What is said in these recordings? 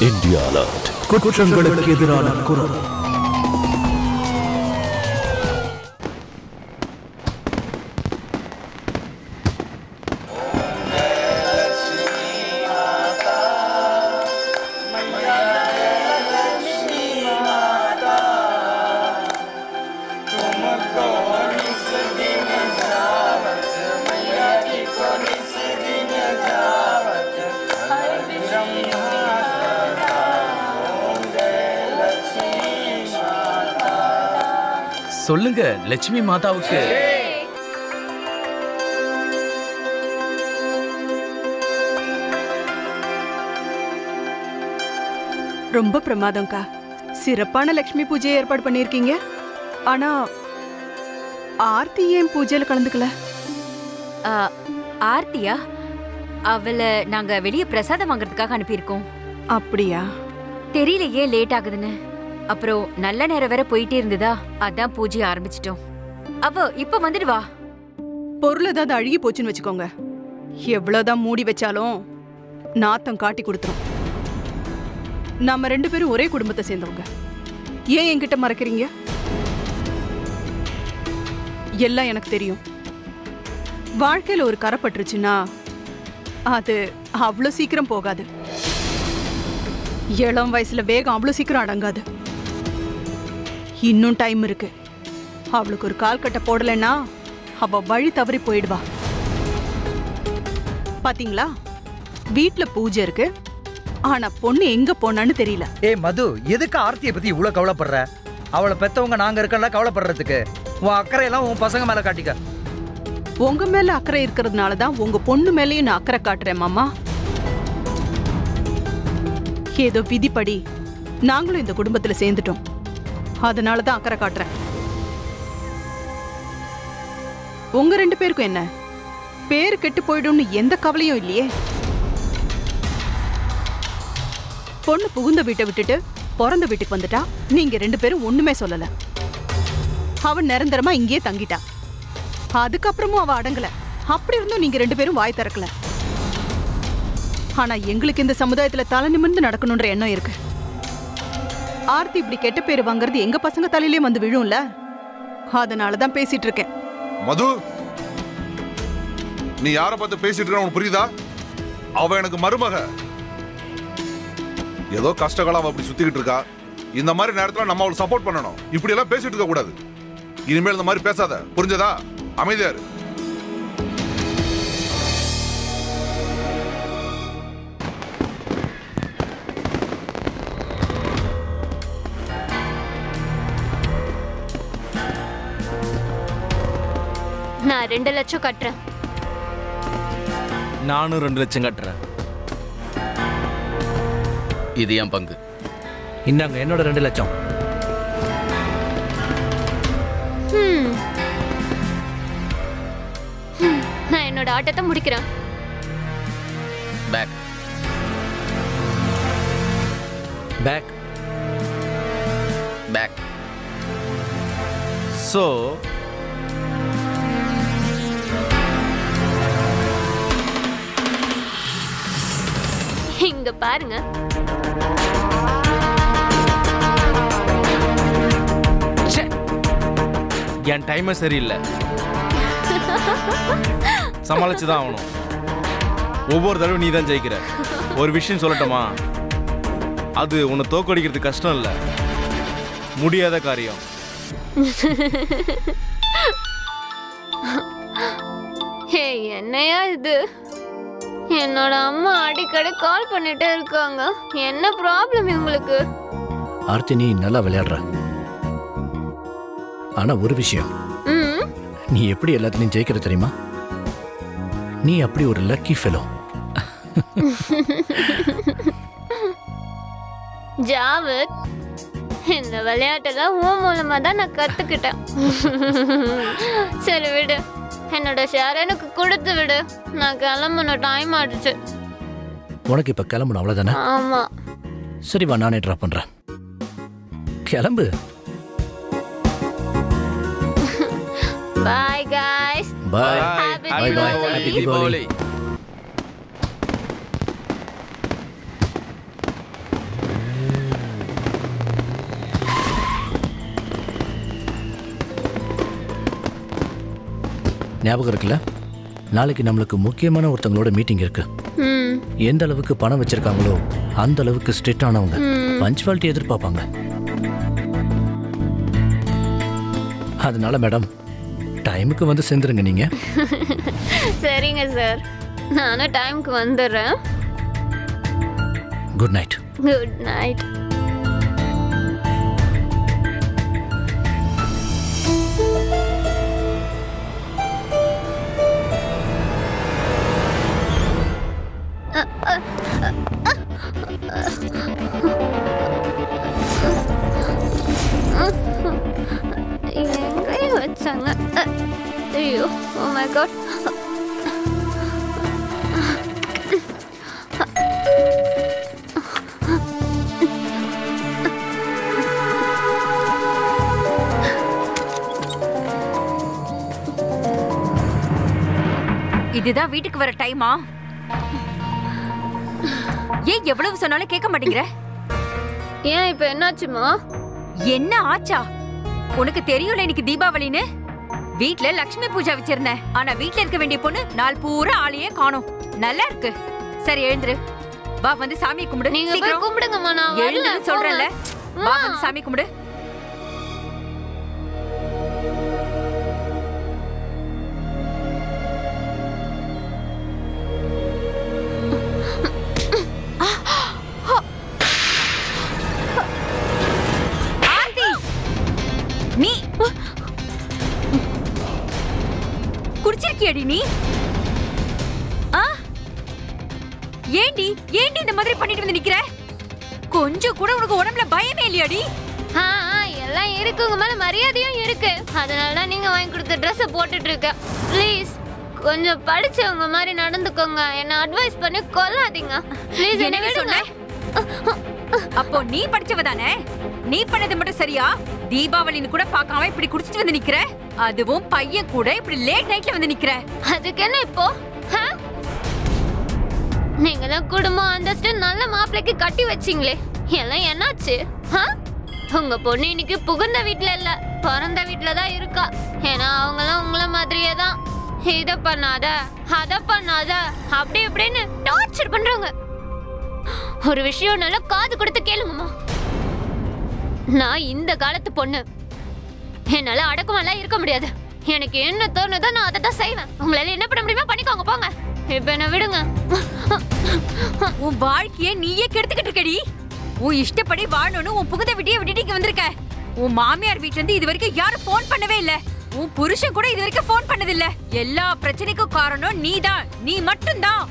India alert. குற்றங்களுக்கு எதிரான குரல். சொல்லுங்க லட்சுமி மாதாவுக்கு. ரொம்ப பிரமாதம்க்கா. சிறப்பான லட்சுமி பூஜையை ஏற்பாடு பண்ணிருக்கீங்க. ஆனா ஆர்த்தி ஏன் பூஜையில கலந்துக்கல? ஆர்த்தியா? அவளை நாங்க வெளியே பிரசாதம் வாங்குறதுக்காக அனுப்பியிருக்கோம். அப்படியா? தெரியலையே லேட் ஆகுதுன்னு. அப்புறம் நல்ல நேரம் வேற போயிட்டே இருந்ததா, அதான் பூஜை ஆரம்பிச்சிட்டோம். அவ இப்ப வந்துடுவா. பொருள் ஏதாவது அழுகி போச்சுன்னு வச்சுக்கோங்க, எவ்வளவுதான் மூடி வச்சாலும் நாத்தம் காட்டி கொடுத்துரும். நாம 2 பேரும் ஒரே குடும்பத்தை சேர்ந்தவங்க. ஏன் என்கிட்ட மறைக்கிறீங்க? எல்லாம் எனக்கு தெரியும். வாழ்க்கையில ஒரு கரை பட்டுருச்சுன்னா அது அவ்வளோ சீக்கிரம் போகாது. இளம் வயசுல வேகம் அவ்வளோ சீக்கிரம் அடங்காது. இன்னும் டைம் இருக்கு. அவளுக்கு ஒரு கால் கட்ட போடலைன்னா அவ வழி தவறி போயிடுவா. பாத்தீங்களா, வீட்டுல பூஜை இருக்கு, ஆனா பொண்ணு எங்க போனான்னு தெரியல. ஏய் மது, எதுக்கு ஆர்த்தியை பத்தி இவ்வளவு கவலைப்படுற? அவளை பெத்தவங்க நாங்க இருக்கல கவலைப்படுறதுக்கு. உன் அக்கறையெல்லாம் உன் பசங்க மேல காட்டிக்க. உங்க மேல அக்கறை இருக்கிறதுனாலதான் உங்க பொண்ணு மேலேயும் நான் அக்கறை காட்டுறேன் மாமா. ஏதோ விதிப்படி நாங்களும் இந்த குடும்பத்துல சேர்ந்துட்டோம், அதனாலதான் அக்கறை காட்டுறேன். உங்க 2 பேருக்கும் என்ன பேரு கெட்டு போயிடும்னு எந்த கவலையும் இல்லையே. பொண்ணு புகுந்த வீட்டை விட்டுட்டு பிறந்த வீட்டுக்கு வந்துட்டா, நீங்க 2 பேரும் ஒண்ணுமே சொல்லல. அவன் நிரந்தரமா இங்கேயே தங்கிட்டா. அதுக்கப்புறமும் அவ அடங்கல. அப்படி இருந்தும் நீங்க 2 பேரும் வாய் திறக்கல. ஆனா எங்களுக்கு இந்த சமுதாயத்துல தலை நிமிர்ந்து நடக்கணும்ன்ற எண்ணம் இருக்கு. ஆர்த்தி இப்படி கெட்ட பேரு வாங்குறது எங்க பசங்க தலையிலே வந்து விழும்ல, அதனாலதான் பேசிட்டு இருக்கேன். மது, நீ யார பார்த்து பேசிட்டு இருக்க உனக்கு புரியுதா? அவ எனக்கு மருமக. ஏதோ கஷ்டகாலம் அவ அப்படி சுத்திக்கிட்டு இருக்கா. இந்த மாதிரி நேரத்துல நம்ம அவளுக்கு சப்போர்ட் பண்ணணும். இப்படி எல்லாம் பேசிட்டு இருக்க கூடாது. இனிமேல் இந்த மாதிரி பேசாத, புரிஞ்சதா? அமைதியா இரு. நான் 2 லட்சம் கட்டுறேன். நானும் 2 லட்சம் கட்டுறேன். இது என் பங்கு. இந்தாங்க என்னோட 2 லட்சம். நான் என்னோட ஆட்டத்தை முடிக்கிறேன். Back back back. சோ இங்க பாருங்க. என் டைமே சரியில்லை. சமாளிச்சுதான் ஆகணும். ஒவ்வொரு தடவை நீ தான் ஜெயிக்கிற. ஒரு விஷயம் சொல்லட்டுமா, அது உன்னை தோக்கடிக்கிறது கஷ்டம் இல்ல, முடியாத காரியம். ஹே, என்னையா இது? என்னோட அம்மா அடிக்கடி கால் பண்ணிட்டே இருக்காங்க. என்ன ப்ராப்ளம் உங்களுக்கு? ஆர்த்தி, நீ நல்லா விளையாடுற. ஆனா ஒரு விஷயம், நீ எப்படி எல்லாத்தையும் ஜெயிக்கிற தெரியுமா? நீ அப்படி ஒரு லக்கி ஃபெலோ. ஜாவத், இந்த விளையாட்டெல்லாம் உன் மூலமா தான் நான் கத்துக்கிட்டேன். சரி விடு, என்னோட ஷேர் எனக்கு கொடுத்து விடு. நான் கிளம்பணும், டைம் ஆயிடுச்சு. உனக்கு இப்ப கிளம்பணும் அவ்வளவுதானே? ஆமா. சரி வா, நானே டிராப் பண்றேன். கிளம்பு. Bye guys. Bye. Happy Bye bye. Happy Diwali. ஞாபகம் இருக்குல்ல, நாளைக்கு நம்மளுக்கு முக்கியமான ஒருத்தங்களோட மீட்டிங் இருக்கு. எந்த அளவுக்கு பணம் வச்சிருக்காங்களோ அந்த அளவுக்கு ஸ்ட்ரிக்ட் ஆனவங்க, பஞ்சுவாலிட்டி எதிர்பார்ப்பாங்க. அதனால மேடம் டைமுக்கு வந்து சேர்ந்துருங்க நீங்க. சரிங்க சார், நானும் டைமுக்கு வந்துடுறேன். Good night. Good night. எங்கே வச்சாங்க? ஐயோ, ஓ மை காட். இதுதான் வீட்டுக்கு வர டைமா? ஏன் எவ்வளவு சொன்னாலும் கேட்க மாட்டேங்கிற? ஏன் இப்ப என்னாச்சுமா? என்ன ஆச்சா? உனக்கு தெரியும்ல இன்னைக்கு தீபாவளின்னு. வீட்ல லட்சுமி பூஜை வச்சிருந்தேன். ஆனா வீட்ல இருக்க வேண்டிய பொண்ணு நாள் பூரா ஆளையே காணோம். நல்லா இருக்கு. சரி எழுந்துரு, வா வந்து சாமி கும்பிடு. நீங்க போய் கும்பிடுங்கம்மா, நான் வரல சொல்றேன்ல. வா வந்து சாமி கும்பிடு. நீ குடிச்சிருக்கியடி நீ? ஏண்டி ஏண்டி இந்த மாதிரி பண்ணிட்டு வந்து நிக்கிற? கொஞ்சம் கூட உனக்கு உடம்புல பயமே இல்லையாடி? எல்லாம் இருக்கு, உங்க மேல மரியாதையும் இருக்கு. அதனால நீங்க வாங்கி கொடுத்த ட்ரெஸ் போட்டுட்டு இருக்க. ப்ளீஸ் கொஞ்சம் படிச்சவங்க மாதிரி நடந்துக்கோங்க. என்ன அட்வைஸ் பண்ணி கொல்லாதீங்க ப்ளீஸ். என்ன விடுங்க. அப்போ நீ படிச்சவ தானே? நீ பண்ணது மட்டும் சரியா? தீபாவளின்னு கூட பார்க்காம இப்படி குடிச்சிட்டு வந்து நிக்கிற. அதுவும் பையன் கூட இப்படி லேட் நைட்ல வந்து நிக்கிற. அதுக்கு என்ன இப்போ? நீங்க தான் குடும்பம் அந்தஸ்து நல்ல மாப்பிள்ளைக்கு கட்டி வச்சிங்களே, எல்லாம் என்னாச்சு? உங்க பொண்ணு இன்னைக்கு புகுந்த வீட்டுல இல்ல, பிறந்த வீட்டுல தான் இருக்கா. ஏன்னா அவங்களாம் உங்களை மாதிரியே தான் இத பண்ணாத அத பண்ணாத அப்படி இப்படின்னு டார்ச்சர் பண்றாங்க. ஒரு விஷயம் நல்லா காது கொடுத்து கேளுங்கம்மா. நான் இந்த காலத்து பொண்ணு, என்னால அடக்கமெல்லாம் இருக்க முடியாது. எனக்கு என்ன தோணுதோ நான் அதை தான் செய்வேன். உங்களால என்ன பண்ண முடியுமா பண்ணிக்கோங்க, போங்க. இப்ப என்ன விடுங்க. உன் வாழ்க்கைய நீயே கெடுத்துக்கிட்டு இருக்கடி. உன் இஷ்டப்படி வாழணும்னு உன் புகுந்த வீட்டையே விட்டுட்டு வந்திருக்க. உன் மாமியார் வீட்டுல இருந்து இது வரைக்கும் யாரும் போன் பண்ணவே இல்ல. உன் புருஷன் கூட இது வரைக்கும் போன் பண்ணதில்ல. எல்லா பிரச்சனைக்கும் காரணம் நீதான், நீ மட்டும்தான்.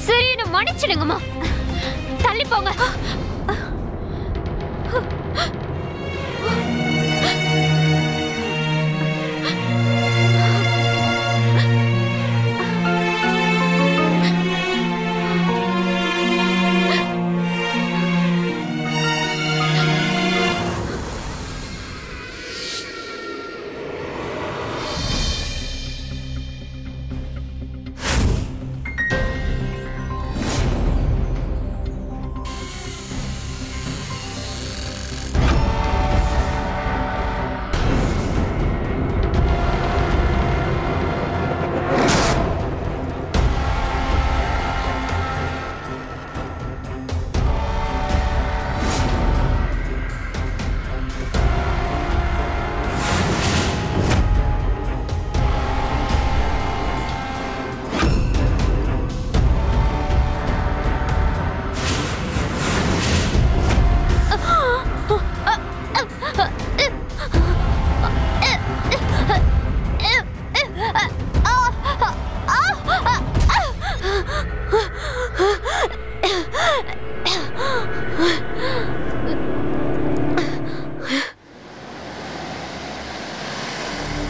சரி என்ன மன்னிச்சிடுங்கம்மா, தள்ளி போங்க.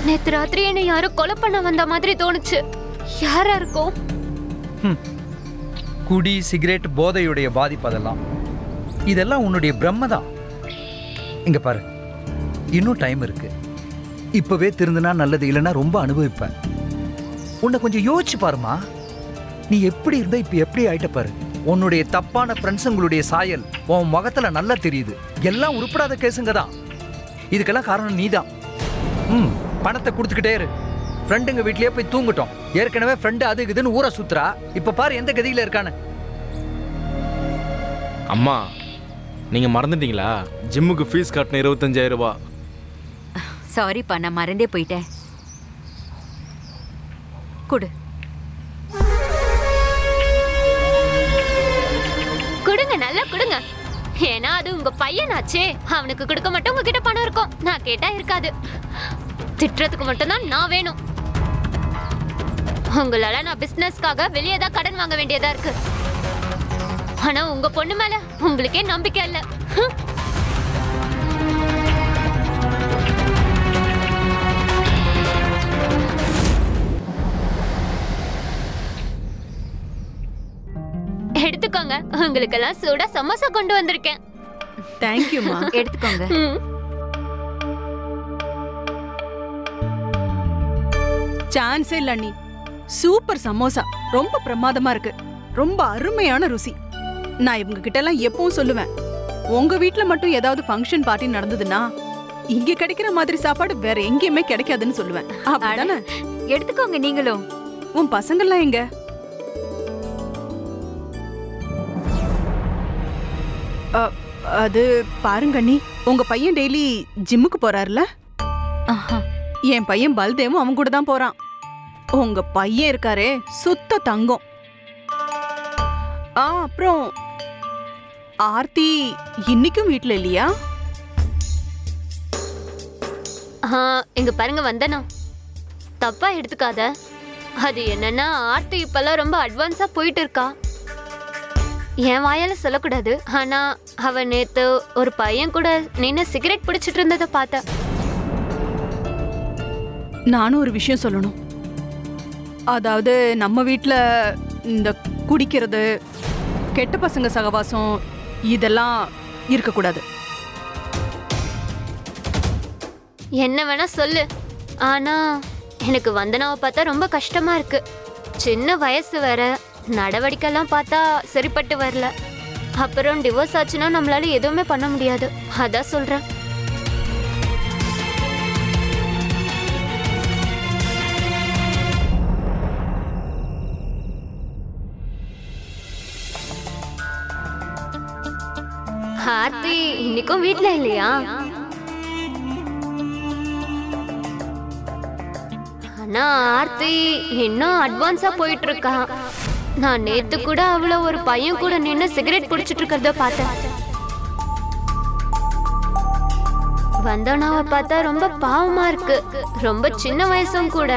நேத்து ராத்திரி என்ன யாரும் கொலை பண்ண வந்த மாதிரி தோணுச்சு. யாரா இருக்கும்? குடி சிகரெட் போதையுடைய பாதிப்பு இதெல்லாம் உன்னுடைய பிரம்மதான். இங்க பாரு, இன்னும் டைம் இருக்கு. இப்பவே திருந்தினா நல்லது, இல்லைன்னா ரொம்ப அனுபவிப்பேன். உன்னை கொஞ்சம் யோசிச்சு பாருமா. நீ எப்படி இருந்த இப்ப எப்படி ஆயிட்ட பாரு. உன்னுடைய தப்பான ஃப்ரெண்ட்ஸுங்களுடைய சாயல் உன் முகத்துல நல்லா தெரியுது. எல்லாம் உருப்படாத கேசுங்க தான். இதுக்கெல்லாம் காரணம் நீதான். பணத்தை கொடுத்துக்கிட்டே இரு. ஃப்ரெண்டுங்க வீட்லயே போய் தூங்கட்டும். ஏற்கனவே ஃப்ரெண்டு அது இதுன்னு ஊரை சுத்துறா. இப்ப பாரு எந்த கதியில இருக்கான்னு. அம்மா நீங்க மறந்துட்டீங்களா? ஜிம்முக்கு ஃபீஸ் கட்டணும் 25,000 ரூபாய். சாரிப்பா, நான் மறந்தே போயிட்டேன். கொடு. கொடுங்க, நல்லா கொடுங்க. ஏன்னா அது உங்க பையனாச்சே. அவனுக்கு கொடுக்க மட்டும் உங்ககிட்ட பணம் இருக்கும். நான் கேட்டா இருக்காது. திட்டுறதுக்கு மட்டும்தான் நான் வேணும். உங்களால நான் பிசினஸ்க்காக வெளியே தான் கடன் வாங்க வேண்டியதா இருக்கு. ஆனா உங்க பொண்ணு மேல உங்களுக்கே நம்பிக்கை இல்ல. எடுத்துக்கோங்க, உங்களுக்கெல்லாம் சூடா சமோசா கொண்டு வந்திருக்கேன். தேங்க்யூமா. எடுத்துக்கோங்க. சான்ஸே இல்ல அண்ணி. சூப்பர் சமோசா, ரொம்ப பிரமாதமா இருக்கு. ரொம்ப அருமையான ருசி. நான் இவங்க கிட்ட எல்லாம் எப்பவும் சொல்லுவேன், உங்க வீட்ல மட்டும் ஏதாவது ஃபங்க்ஷன் பார்ட்டி நடந்ததுன்னா இங்க கிடைக்கிற மாதிரி சாப்பாடு வேற எங்கேயுமே கிடைக்காதுன்னு சொல்லுவேன். அப்படிதானே? எடுத்துக்கோங்க நீங்களும். உன் பசங்கள்லாம் எங்க? அது பாருங்க அண்ணி, உங்க பையன் டெய்லி ஜிம்முக்கு போறாருல? என் பையன் பல்தேவும் அவன் கூட தான் போறான். உங்க பையன் இருக்காரே, சுத்த தங்கம். அப்புறம் ஆர்த்தி இன்னைக்கும் வீட்ல இல்லையா? இங்க பாருங்க வந்தனா, தப்பா எடுத்துக்காத. அது என்னன்னா ஆர்த்தி இப்பெல்லாம் ரொம்ப அட்வான்ஸா போயிட்டு இருக்கா. என் வாயால சொல்லக்கூடாது, ஆனா அவ நேத்து ஒரு பையன் கூட நின்று சிகரெட் பிடிச்சிட்டு இருந்ததை பார்த்தா. நானும் ஒரு விஷயம் சொல்லணும். அதாவது நம்ம வீட்ல இந்த குடிக்கிறது, கெட்ட பசங்க சகவாசம் இதெல்லாம் இருக்கக்கூடாது. என்ன வேணா சொல்லு, ஆனா எனக்கு வந்தனாவை பார்த்தா ரொம்ப கஷ்டமா இருக்கு. சின்ன வயசு வேற, நடவடிக்கைலாம் பார்த்தா சரிப்பட்டு வரல. அப்புறம் டிவோர்ஸ் ஆச்சுன்னா நம்மளால எதுவுமே பண்ண முடியாது. அதான் சொல்றேன். ஆர்த்தி இன்னைக்கும் வீட்ல இல்லையா? ஆனா ஆர்த்தி இன்னும் அட்வான்ஸா போயிட்டு இருக்கா. நான் நேத்து கூட அவள ஒரு பையன் கூட நின்று சிகரெட் குடிச்சிட்டு இருக்கிறத பார்த்தேன். வந்தனாவை பார்த்தா ரொம்ப பாவமா இருக்கு. ரொம்ப சின்ன வயசும் கூட,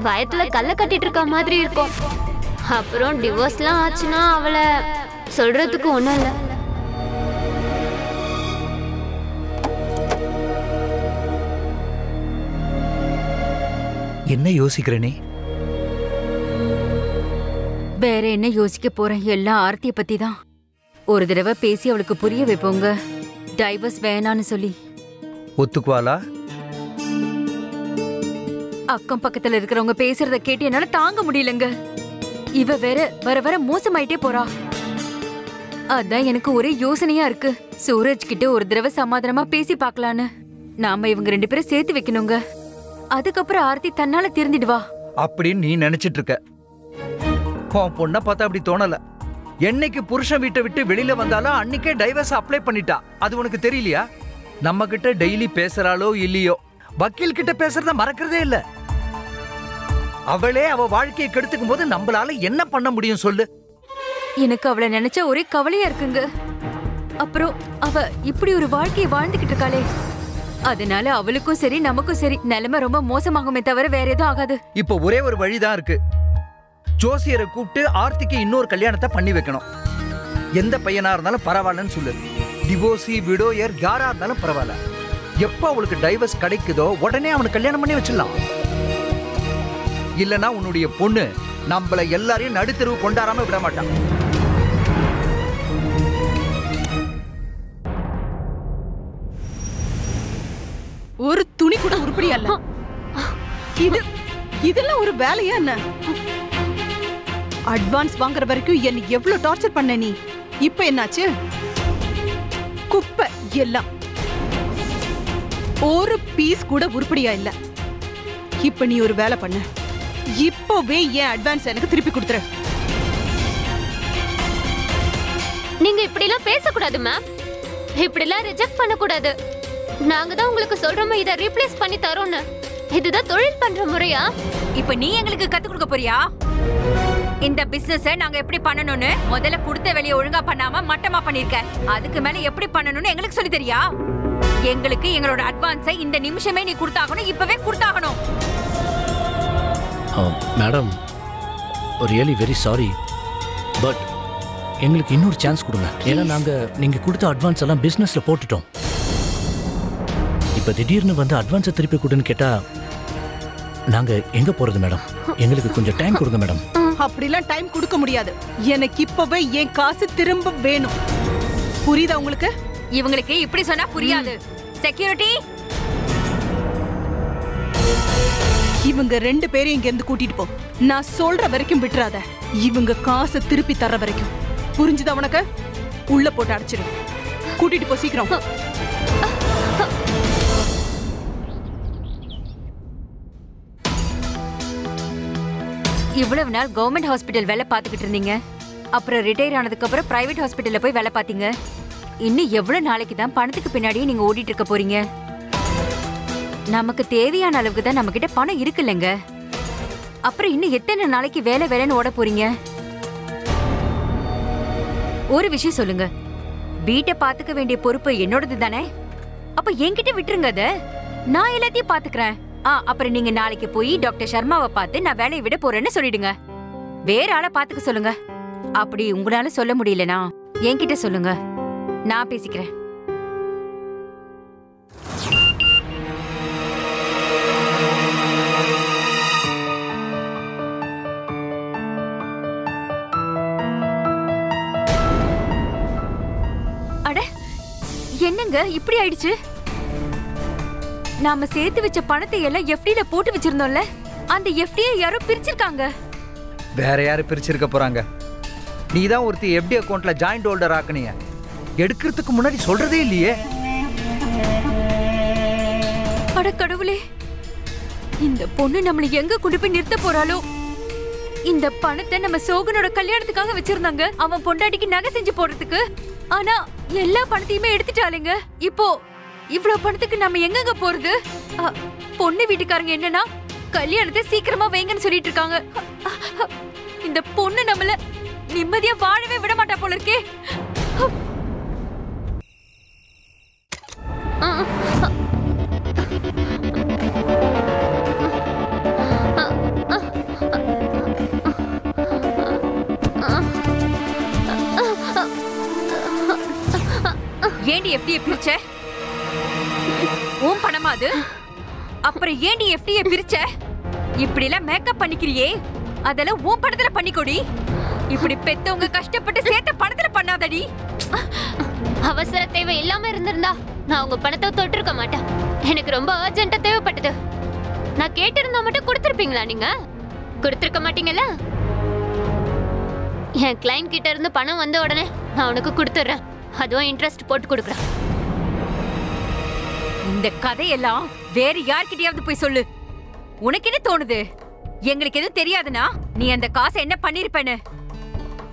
வயத்துல கல்ல கட்டிட்டு இருக்க மாதிரி இருக்கும். அப்புறம் டிவோர்ஸ்லாம் ஆச்சுன்னா அவளை சொல்றதுக்கு ஒண்ணும் இல்லை. என்ன யோசிக்கிறனே? வேற என்ன யோசிக்க போறேன்? எல்லாம் ஆர்த்திய பத்தி தான். ஒரு தடவை பேசி அவளுக்கு புரிய வைப்போங்க, டைவர்ஸ் வேணான்னு சொல்லி. ஒத்துக்குவாளா? அக்கம் பக்கத்துல இருக்கிறவங்க பேசுறத கேட்டு என்னால தாங்க முடியலங்க. இவ வேற வர வர மோசமாயிட்டே போறா. அதான் எனக்கு ஒரே யோசனையா இருக்கு. சூரஜ் கிட்ட ஒரு தடவை சமாதானமா பேசி பார்க்கலான்னு. நாம இவங்க 2 பேரும் சேர்த்து வைக்கணுங்க. அதுக்கப்புறம் ஆர்த்தி தன்னால திருந்திடுவா அப்படின்னு நீ நினைச்சிட்டு இருக்க. உன் பொண்ணை பார்த்தா அப்படி தோணல. என்னைக்கு புருஷன் வீட்டை விட்டு வெளியில வந்தாலும் அன்னைக்கே டைவர்ஸ் அப்ளை பண்ணிட்டா. அது உனக்கு தெரியலையா? நம்ம கிட்ட டெய்லி பேசுறாளோ இல்லையோ, வக்கீல் கிட்ட பேசுறத மறக்கிறதே இல்ல. அவளே அவ வாழ்க்கையை கெடுத்துக்கும் போது நம்மளால என்ன பண்ண முடியும் சொல்லு? எனக்கு அவளை நினைச்சா ஒரே கவலையா இருக்குங்க. அப்புறம் அவ இப்படி ஒரு வாழ்க்கையை வாழ்ந்துகிட்டு இருக்காளே, அதனால அவளுக்கும் சரி நமக்கும் சரி நிலைமை ரொம்ப மோசமாகுமே தவிர வேற எதுவும் ஆகாது. இப்ப ஒரே ஒரு வழிதான் இருக்கு. ஜோசியரை கூப்பிட்டு ஆர்த்திக்கு இன்னொரு கல்யாணத்தை பண்ணி வைக்கணும். எந்த பையனா இருந்தாலும் பரவாயில்லன்னு சொல்லு. டிவோர்ஸி விடோயர் யாரா இருந்தாலும் பரவாயில்ல. எப்ப அவளுக்கு டைவர்ஸ் கிடைக்குதோ உடனே அவனுக்கு கல்யாணம் பண்ணி வச்சிடலாம். இல்லனா உன்னுடைய பொண்ணு நம்மள எல்லாரையும் நடுத்தெருவு கொண்டாடாம விட மாட்டான். ஒரு துணி கூட உருப்படியா இல்ல. இதெல்லாம் ஒரு வேலையா என்ன? அட்வான்ஸ் வாங்குற வரைக்கும் என்ன எவ்வளவு டார்ச்சர் பண்ண நீ. இப்ப என்னாச்சு? குப்பை எல்லாம். ஒரு பீஸ் கூட உருப்படியா இல்ல. இப்ப நீ ஒரு வேலை பண்ண, இப்பவே என் அட்வான்ஸ் எனக்கு திருப்பி கொடுத்துரு. நீங்க இப்படி எல்லாம் பேசக்கூடாது மேம். இப்படி எல்லாம் ரிஜெக்ட் பண்ணக்கூடாது. நாங்க தான் உங்களுக்கு சொல்றோம் இதை ரீப்ளேஸ் பண்ணி தரோம்னு. இதுதான் தொழில் பண்ற முறையா? இப்ப நீ எங்களுக்கு கத்து கொடுக்க போறியா? இந்த பிசினஸ் நாங்க எப்படி பண்ணணும்னு முதல்ல கொடுத்த வேலையை ஒழுங்கா பண்ணாம மட்டமா பண்ணிருக்க. அதுக்கு மேல எப்படி பண்ணணும்னு எங்களுக்கு சொல்லி தெரியா? எங்களுக்கு எங்களோட அட்வான்ஸை இந்த நிமிஷமே நீ கொடுத்தாகணும், இப்பவே கொடுத்தாகணும். Madam, really very sorry, but எங்களுக்கு இன்னொரு சான்ஸ் கொடுங்க. ஏன்னா நீங்க கொடுத்த அட்வான்ஸ் எல்லாம் பிசினஸ்ல போட்டுட்டோம். இப்ப திடீர்னு வந்து அட்வான்ஸை திருப்பி கொடுன்னு கேட்டா நாங்க எங்க போறது மேடம்? எங்களுக்கு கொஞ்சம் டைம் கொடுங்க மேடம். அப்படிலாம் டைம் கொடுக்க முடியாது. எனக்கு இப்பவே என் காசு திரும்ப வேணும். புரியுதா உங்களுக்கு? இவங்களுக்கு இப்படி சொன்னா புரியாது. செக்யூரிட்டி, இவங்க 2 பேரையும் இங்க இருந்து கூட்டிட்டு போ. நான் சொல்ற வரைக்கும் விட்டுறாத. இவங்க காசை திருப்பி தர வரைக்கும். புரிஞ்சுதா உனக்கு? உள்ள போட்டு அடைச்சிடு. கூட்டிட்டு போ சீக்கிரம். இவ்வளவு நாள் கவர்மெண்ட் ஹாஸ்பிட்டல் வேலை பார்த்துக்கிட்டு இருந்தீங்க. அப்புறம் ரிட்டையர் ஆனதுக்கு அப்புறம் பிரைவேட் ஹாஸ்பிட்டல்ல போய் வேலை பார்த்தீங்க. இன்னும் எவ்வளவு நாளைக்கு தான் பணத்துக்கு பின்னாடியே நீங்க ஓடிட்டு இருக்க போறீங்க? நமக்கு தேவையான அளவுக்கு தான் நம்ம கிட்ட பணம் இருக்குல்லங்க. அப்புறம் இன்னும் எத்தனை நாளைக்கு வேலை வேலைன்னு ஓட போறீங்க? ஒரு விஷயம் சொல்லுங்க, வீட்டை பாத்துக்க வேண்டிய பொறுப்பு என்னோடது தானே? அப்ப என்கிட்ட விட்டுருங்க, அத நான் எல்லாத்தையும் பாத்துக்கிறேன். அப்புறம் நீங்க நாளைக்கு போய் டாக்டர் சர்மாவை பார்த்து நான் வேலையை விட போறேன்னு சொல்லிடுங்க. வேற ஆளை பாத்துக்க சொல்லுங்க. அப்படி உங்களால சொல்ல முடியலனா என்கிட்ட சொல்லுங்க, நான் பேசிக்கிறேன். அட என்னங்க இப்படி ஆயிடுச்சு? நாம சேர்த்து வச்ச பணத்தை எல்லாம் எஃப்டில போட்டு வச்சிருந்தோம்ல, அந்த எஃப்டியை யாரோ பிரிச்சிருக்காங்க. வேற யாரு பிரிச்சிருக்க போறாங்க? நீ தான் ஒருத்தி எஃப்டி அக்கவுண்ட்ல ஜாயிண்ட் ஹோல்டர் ஆக்குனீங்க. எடுக்கிறதுக்கு முன்னாடி சொல்றதே இல்லையே. அட கடவுளே, இந்த பொண்ணு நம்மள எங்க கொண்டு போய் நிறுத்த போறாளோ? இந்த பணத்தை நம்ம சோகனோட கல்யாணத்துக்காக வச்சிருந்தாங்க, அவன் பொண்டாட்டிக்கு நகை செஞ்சு போடுறதுக்கு. ஆனா எல்லா பணத்தையுமே எடுத்துட்டாளுங்க. இப்போ இவ்வளவு பணத்துக்கு நம்ம எங்கங்க போறது? பொண்ணு வீட்டுக்காரங்க என்னன்னா கல்யாணத்தை சீக்கிரமா வைங்கன்னு சொல்லிட்டு இருக்காங்க. இந்த பொண்ணு நம்மள நிம்மதியா வாழவே விட மாட்டா போல இருக்கே. ஏண்டி எஃப்டியை பிரிச்ச? உன் பணமா அது? அப்புறம் ஏண்டி எஃப்டியை பிரிச்ச? இப்படி எல்லாம் மேக்கப் பண்ணிக்கிறியே, அதெல்லாம் உன் பணத்துல பண்ணிக்கோடி. இப்படி பெத்தவங்க கஷ்டப்பட்டு சேர்த்த பணத்துல பண்ணாதடி. அவசர தேவை இல்லாம இருந்திருந்தா நான் உங்க பணத்தை தொட்டிருக்க மாட்டேன். எனக்கு ரொம்ப அர்ஜென்ட்டா தேவைப்பட்டது. நான் கேட்டிருந்தா மட்டும் கொடுத்துருப்பீங்களா? நீங்க கொடுத்துருக்க மாட்டீங்கல்ல. என் கிளைண்ட் கிட்ட இருந்து பணம் வந்த உடனே நான் உனக்கு கொடுத்துட்றேன். அதுவும் இன்ட்ரெஸ்ட் போட்டு கொடுக்குறேன். இந்த கதையெல்லாம் வேற யார்கிட்டயாவது போய் சொல்லு. உனக்கு என்ன தோணுது? எங்களுக்கு எதுவும் தெரியாதுன்னா நீ அந்த காசை என்ன பண்ணிருப்பேன்னு?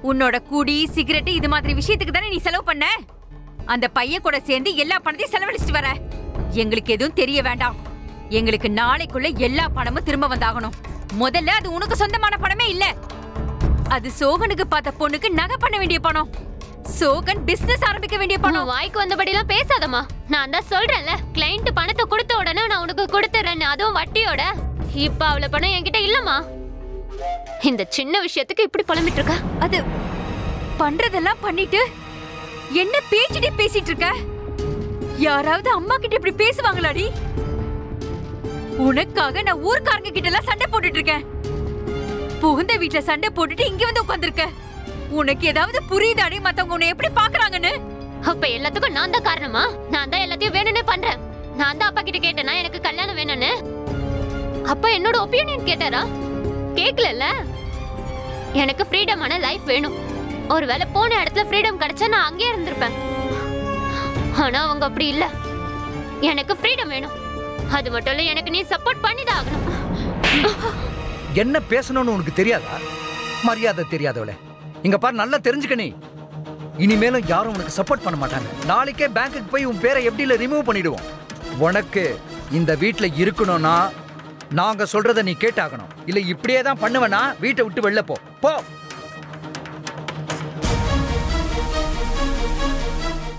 உன்னோட குடி சிகரெட் இது மாதிரி விஷயத்துக்கு தானே நீ செலவு பண்ண. அந்த பையன் கூட சேர்ந்து எல்லா பணத்தையும் செலவழிச்சிட்டு வர. எங்களுக்கு எதுவும் தெரிய வேண்டாம். எங்களுக்கு நாளைக்குள்ள எல்லா பணமும் திரும்ப வந்தாகணும். முதல்ல அது உனக்கு சொந்தமான பணமே இல்ல. அது சோகனுக்கு பார்த்த பொண்ணுக்கு நகை பண்ண வேண்டிய பணம். சோகன் பிசினஸ் ஆரம்பிக்க வேண்டிய பணம். வாய்க்கு வந்தபடி எல்லாம் பேசாதம்மா. நான் தான் சொல்றேன்ல, கிளைண்ட் பணத்தை கொடுத்த உடனே நான் உனக்கு கொடுத்துறேன்னு, அதுவும் வட்டியோட. இப்ப அவ்வளவு பணம் என்கிட்ட இல்லம்மா. இந்த சின்ன விஷயத்துக்கு இப்படி புலம்பிட்டு இருக்க? அது பண்றதெல்லாம் பண்ணிட்டு என்ன பேச்சிட்டே பேசிட்டு இருக்க? யாராவது அம்மா கிட்ட இப்படி பேசுவாங்களாடி? உனக்காக நான் ஊர்க்காரங்க கிட்ட எல்லாம் சண்டை போட்டுட்டு இருக்கேன். புகுந்த வீட்டுல சண்டை போட்டுட்டு இங்க வந்து உட்கார்ந்திருக்க. உனக்கு ஏதாவது புரியுதாடி மத்தவங்க உன்னை எப்படி பாக்குறாங்கன்னு? அப்ப எல்லாத்துக்கும் நான் தான் காரணமா? நான் தான் எல்லாத்தையும் வேணும்னே பண்றேன். நான் தான் அப்பா கிட்ட கேட்டேனா எனக்கு கல்யாணம் வேணும்னு? அப்பா என்னோட ஒப்பீனியன் கேட்டாரா? கேக்கலல்ல. எனக்கு ஃப்ரீடமான லைஃப் வேணும். ஒருவேளை போன இடத்துல ஃப்ரீடம் கிடைச்சா நான் அங்கேயே இருந்திருப்பேன். ஆனா அவங்க அப்படி இல்ல. எனக்கு ஃப்ரீடம் வேணும். அது மட்டும் இல்ல, எனக்கு நீ சப்போர்ட் பண்ணிதான் ஆகணும். என்ன பேசணும்னு உனக்கு தெரியாதா? மரியாதை தெரியாதவளே, இங்க பாரு, நல்லா தெரிஞ்சுக்க. நீ இனிமேலும் யாரும் உனக்கு சப்போர்ட் பண்ண மாட்டாங்க. நாளைக்கே பேங்க்குக்கு போய் உன் பேரை எப்படில ரிமூவ் பண்ணிடுவோம். உனக்கு இந்த வீட்டுல இருக்கணும்னா நாங்க சொல்றத நீ கேட்டாகணும். இல்ல இப்படியே தான் பண்ணுவேனா வீட்டை விட்டு வெளில போ. போ.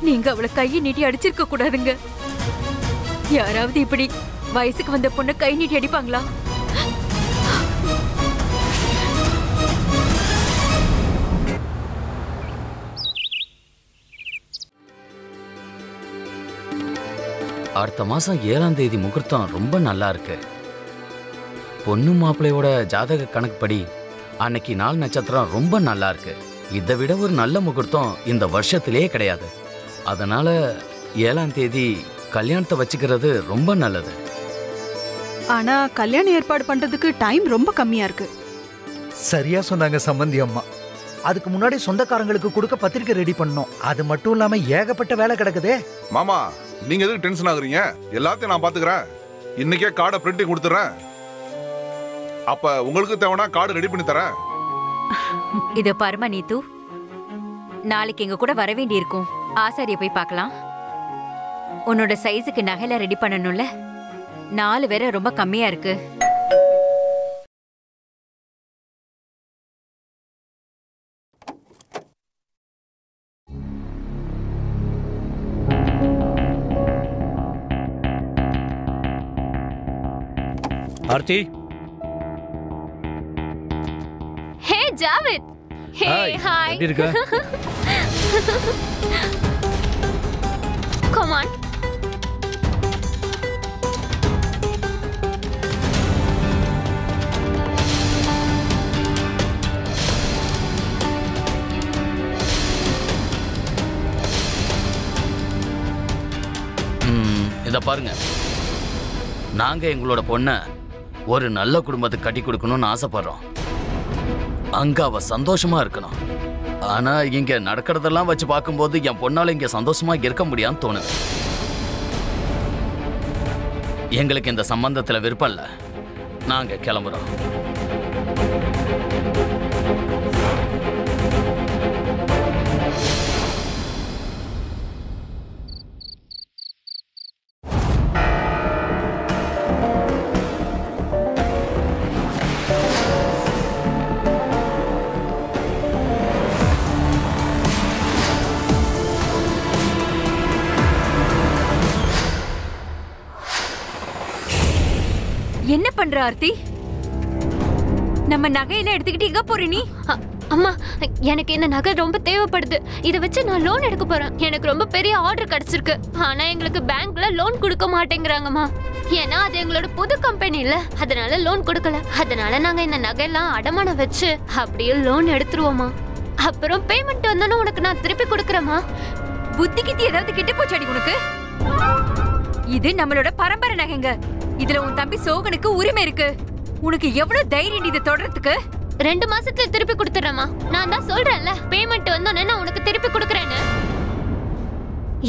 நீங்க அவளை கையை நீட்டி அடிச்சிருக்க கூடாதுங்க. யாராவது இப்படி வயசுக்கு வந்த பொண்ணு கை நீட்டி அடிப்பாங்களா? அடுத்த மாசம் 7ஆம் தேதி முகூர்த்தம் ரொம்ப நல்லா இருக்கு. பொண்ணு மாப்பிள்ளையோட ஜாதக கணக்குப்படி அன்னைக்கு நாள் நட்சத்திரம் ரொம்ப நல்லா இருக்கு. இதை விட ஒரு நல்ல முகூர்த்தம் இந்த வருஷத்திலே கிடையாது. அதனால 7ஆம் தேதி கல்யாணத்தை வச்சுக்கிறது ரொம்ப நல்லது. ஆனா கல்யாணம் ஏற்பாடு பண்றதுக்கு டைம் ரொம்ப கம்மியா இருக்கு. சரியா சொன்னாங்க சம்பந்தி அம்மா. அதுக்கு முன்னாடி சொந்தக்காரங்களுக்கு கொடுக்க பத்திரிக்கை ரெடி பண்ணோம். அது மட்டும் இல்லாம ஏகப்பட்ட வேலை கிடக்குதே. மாமா, நீங்க எதுக்கு டென்ஷன் ஆகுறீங்க? எல்லாத்தையும் நான் பாத்துக்கிறேன். இன்னைக்கே கார்டை பிரிண்டிங் கொடுத்துறேன். அப்ப உங்களுக்கு தேவைன்னா கார்டு ரெடி பண்ணி தரேன். இத பாருமா நீத்து, நாளைக்கு எங்க கூட வர வேண்டி இருக்கும். ஆசாரிய போய் பார்க்கலாம். உன்னோட சைஸுக்கு நகையில ரெடி பண்ணணும்ல. 4 வேற ரொம்ப கம்மியா இருக்கு. Aarthi. Hey Javed. Hey hi. எப்படி இருக்க? Come on. இதை பாருங்க, நாங்க எங்களோட பொண்ணை ஒரு நல்ல குடும்பத்துக்கு கட்டி கொடுக்கணும்னு ஆசைப்படுறோம். அங்க அவ சந்தோஷமா இருக்கணும். ஆனா இங்க நடக்கிறதெல்லாம் வச்சு பார்க்கும்போது என் பொண்ணால இங்க சந்தோஷமா இருக்க முடியான்னு தோணுது. எங்களுக்கு இந்த சம்பந்தத்துல விருப்பம் இல்ல. நாங்க கிளம்புறோம். என்ன பண்ற ஆர்த்தி? நம்ம நகையில எடுத்துக்கிட்டு எங்க போற நீ? அம்மா, எனக்கு இந்த நகை ரொம்ப தேவைப்படுது. இதை வச்சு நான் லோன் எடுக்க போறேன். எனக்கு ரொம்ப பெரிய ஆர்டர் கிடைச்சிருக்கு. ஆனா எங்களுக்கு பேங்க்ல லோன் கொடுக்க மாட்டேங்கிறாங்கம்மா. ஏன்னா அது எங்களோட புது கம்பெனி இல்ல, அதனால லோன் கொடுக்கல. அதனால நாங்க இந்த நகையெல்லாம் அடமானம் வச்சு அப்படியே லோன் எடுத்துருவோமா. அப்புறம் பேமெண்ட் வந்தாலும் உனக்கு நான் திருப்பி கொடுக்கறேம்மா. புத்தி கித்தி ஏதாவது கிட்ட போச்சாடி உனக்கு? இது நம்மளோட பரம்பரை நகைங்க. இதுல உன் தம்பி சோகனுக்கு உரிமை இருக்கு. உனக்கு எவ்வளவு தைரியம் இதை தொடர்றதுக்கு? 2 மாசத்துல திருப்பி கொடுத்துறேம்மா. நான் தான் சொல்றேன்ல, பேமெண்ட் வந்தோன்னே நான் உனக்கு திருப்பி கொடுக்கறேன்னு.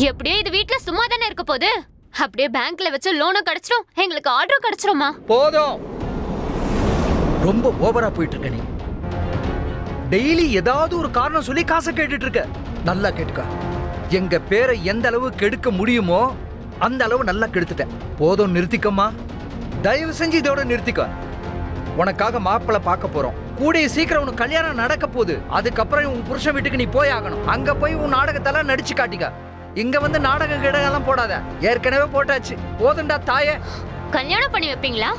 எப்படியோ இது வீட்ல சும்மா தானே இருக்க போகுது. அப்படியே பேங்க்ல வச்சு லோனும் கிடைச்சிரும், எங்களுக்கு ஆர்டரும் கிடைச்சிருமா. போதும், ரொம்ப ஓவரா போயிட்டு இருக்க நீ. டெய்லி ஏதாவது ஒரு காரணம் சொல்லி காசை கேட்டுட்டு இருக்க. நல்லா கேட்டுக்க. எங்க பேரை எந்த அளவு கெடுக்க முடியுமோ அந்த அளவு நல்லா கெடுத்துட்டேன். போதும், நிறுத்திக்கம்மா. தயவு செஞ்சு இதோட நிறுத்திக்க. உனக்காக மாப்பிள்ளை பார்க்க போறோம். கூடிய சீக்கிரம் உனக்கு கல்யாணம் நடக்க போகுது. அதுக்கப்புறம் உன் புருஷன் வீட்டுக்கு நீ போய் ஆகணும். அங்க போய் உன் நாடகத்தெல்லாம் நடிச்சு காட்டிக்க. இங்க வந்து நாடக கிடகெல்லாம் போடாத. ஏற்கனவே போட்டாச்சு. போதுண்டா தாயே. கல்யாணம் பண்ணி வைப்பீங்களா?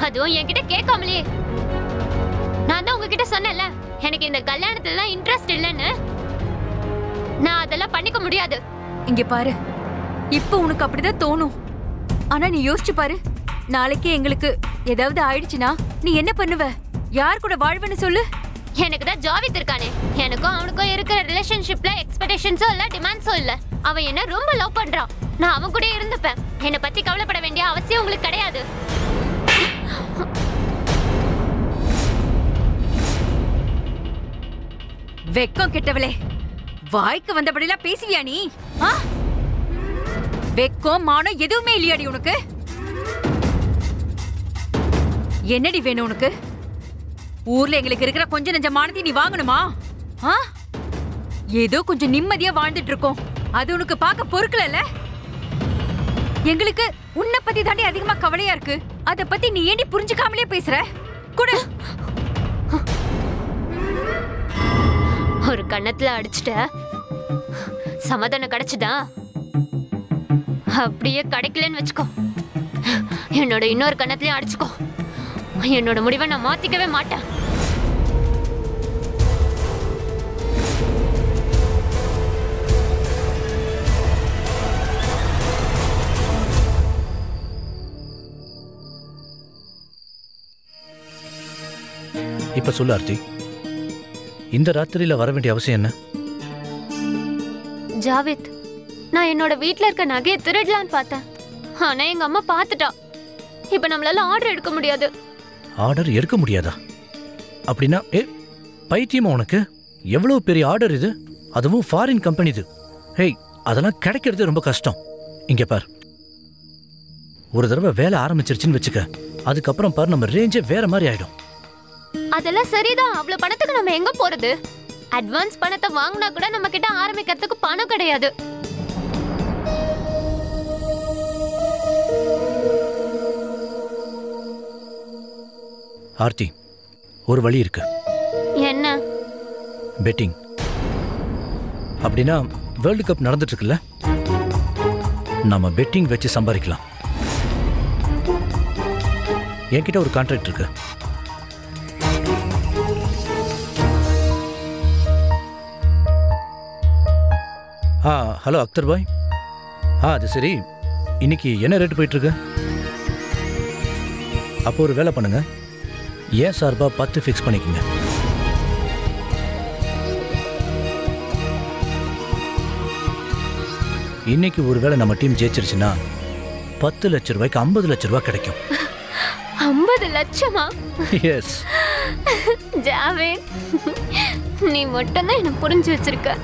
அதுவும் என்கிட்ட கேட்காமலே. நான் தான் உங்ககிட்ட சொன்னேன்ல, எனக்கு இந்த கல்யாணத்துல இன்ட்ரெஸ்ட் இல்லைன்னு. நான் அதெல்லாம் பண்ணிக்க முடியாது. இங்க பாரு, இப்ப உனக்கு அப்படிதான் தோணும். ஆனா நீ யோசிச்சு பாரு, நாளைக்கு எங்களுக்கு ஏதாவது ஆயிடுச்சுன்னா நீ என்ன பண்ணுவ? யார் கூட வாழ்வன்னு சொல்லு. எனக்கு தான் ஜாவித் இருக்கானே. எனக்கும் அவனுக்கும் இருக்கிற ரிலேஷன்ஷிப்ல எக்ஸ்பெக்டேஷன்ஸும் இல்ல, டிமாண்ட்ஸும் இல்ல. அவன் என்ன ரொம்ப லவ் பண்றான். நான் அவன் கூட இருந்துப்பேன். என்னை பத்தி கவலைப்பட வேண்டிய அவசியம் உங்களுக்கு கிடையாது. வெக்கம் கெட்டவளே, வாய்க்கு வந்தபடிலாம் பேசுவியா நீ? வெக்கம் மானம் எதுவுமே இல்லையாடி உனக்கு? என்னடி வேணும் உனக்கு? ஊர்ல எங்களுக்கு இருக்கிற கொஞ்ச நெஞ்ச மானத்தை நீ வாங்கணுமா? ஏதோ கொஞ்சம் நிம்மதியா வாழ்ந்துட்டு இருக்கோம், அது உனக்கு பார்க்க பொறுக்கல. எங்களுக்கு உன்னை பத்தி தாண்டி அதிகமா கவலையா இருக்கு. அத பத்தி நீ ஏண்டி புரிஞ்சுக்காமலே பேசுற? குடு. ஒரு கண்ணத்துல அடிச்சுட்ட, சமாதானம் கிடைச்சுதா? அப்படியே கிடைக்கலன்னு வச்சுக்கோ, என்னோட இன்னொரு கண்ணத்துலயும் அடிச்சுக்கோ. என்னோட முடிவை நான் மாத்திக்கவே மாட்டேன். இப்ப சொல்லு ஆர்த்தி, இந்த ராத்திரியில வர வேண்டிய அவசியம் என்ன? ஜாவேத், நான் என்னோட வீட்ல இருக்க நகையை திருடலான்னு பார்த்தேன். ஆனா எங்க அம்மா பார்த்துட்டா. இப்ப நம்மளால ஆர்டர் எடுக்க முடியாது. ஆர்டர் எடுக்க முடியாதா? அப்படின்னா பைத்தியமா உனக்கு? எவ்வளவு பெரிய ஆர்டர் இது, அதுவும் ஃபாரின் கம்பெனி இது. ஹேய், அதெல்லாம் கிடைக்கிறது ரொம்ப கஷ்டம். இங்க பார், ஒரு தடவை வேலை ஆரம்பிச்சிருச்சுன்னு வச்சுக்க, அதுக்கப்புறம் பார் நம்ம ரேஞ்சே வேற மாதிரி ஆயிடும். அதெல்லாம் சரிதான். அவ்வளவு பணத்துக்கு நம்ம எங்க போறது? அட்வான்ஸ் பணத்தை வாங்கினா கூட நம்ம கிட்ட ஆரம்பிக்கிறதுக்கு பணம் கிடையாது. ஆர்த்தி, ஒரு வழி இருக்கு. என்ன? பெட்டிங். அப்படின்னா வேர்ல்டு கப் நடந்துட்டு இருக்குல்ல, நம்ம பெட்டிங் வச்சு சம்பாதிக்கலாம். என்கிட்ட ஒரு கான்ட்ராக்ட் இருக்கு. ஹலோ அக்தர் பாய். அது சரி, இன்னைக்கு என்ன ரேட்டு போயிட்டு இருக்கு? அப்போ ஒரு வேலை பண்ணுங்க, ஏன் சார்பா 10 ஃபிக்ஸ் பண்ணிக்கோங்க. இன்னைக்கு ஒருவேளை நம்ம டீம் ஜெயிச்சிருச்சுன்னா 10 லட்சம் ரூபாய்க்கு 50 லட்சம் ரூபாய் கிடைக்கும். 50 லட்சமா? எஸ். ஜாவேத், நீ மட்டும்தான் என்ன புரிஞ்சு வச்சிருக்க.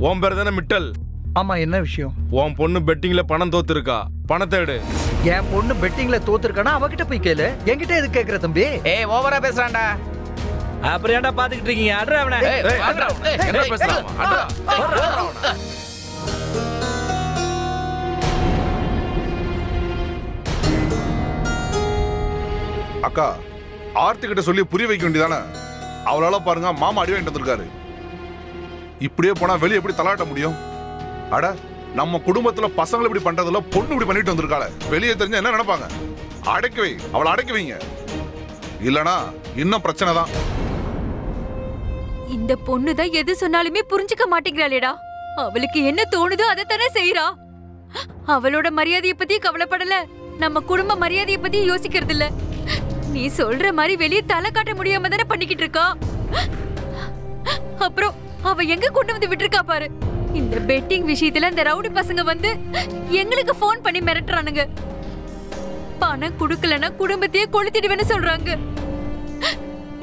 உன் பேர் தானே மிட்டல்? ஆமா, என்ன விஷயம்? உன் பொண்ணு பெட்டிங்ல பணம் தோத்துருக்கா, பணத்தை எடு. என் பொண்ணு பெட்டிங்ல தோத்துருக்கானா அவகிட்ட போய் கேளு, என்கிட்ட எது கேக்குற தம்பி? ஏய், ஓவரா பேசுறான்டா. அப்புறம் ஏன்டா பாத்துக்கிட்டு இருக்கீங்க? அட்ரா அவனை. என்ன பேசுறான்? அக்கா, ஆர்த்தி கிட்ட சொல்லி புரிய வைக்க வேண்டியதானே? அவளால பாருங்க, மாமா அடி வாங்கிட்டு வந்திருக்காரு. இப்படியே போனா வெளியே எப்படி தலாட்ட முடியும்? அட, நம்ம குடும்பத்துல பசங்களை இப்படி பண்றதுல பொண்ணு இப்படி பண்ணிட்டு வந்திருக்காள, வெளியே தெரிஞ்சா என்ன நினைப்பாங்க? அடக்கி வை, அவளை அடக்கி வைங்க, இல்லனா இன்னும் பிரச்சனை தான். இந்த பொண்ணுதான் எது சொன்னாலுமே புரிஞ்சுக்க மாட்டேங்கிறாளேடா. அவளுக்கு என்ன தோணுதோ அதை தானே செய்யறா. அவளோட மரியாதையை பத்தி கவலைப்படல, நம்ம குடும்ப மரியாதையை பத்தி யோசிக்கிறது இல்ல. நீ சொல்ற மாதிரி வெளியே தலை காட்ட முடியாம தானே பண்ணிக்கிட்டு இருக்கா. அப்புறம் அவ எங்க கொண்டு வந்து விட்டுருக்கா பாரு. இந்த பெட்டிங் விஷயத்துல இந்த ரவுடி பசங்க வந்து எங்களுக்கு போன் பண்ணி மிரட்டுறானுங்க. பணம் குடுக்கலன்னா குடும்பத்தையே கொளுத்திடுவேன்னு சொல்றாங்க.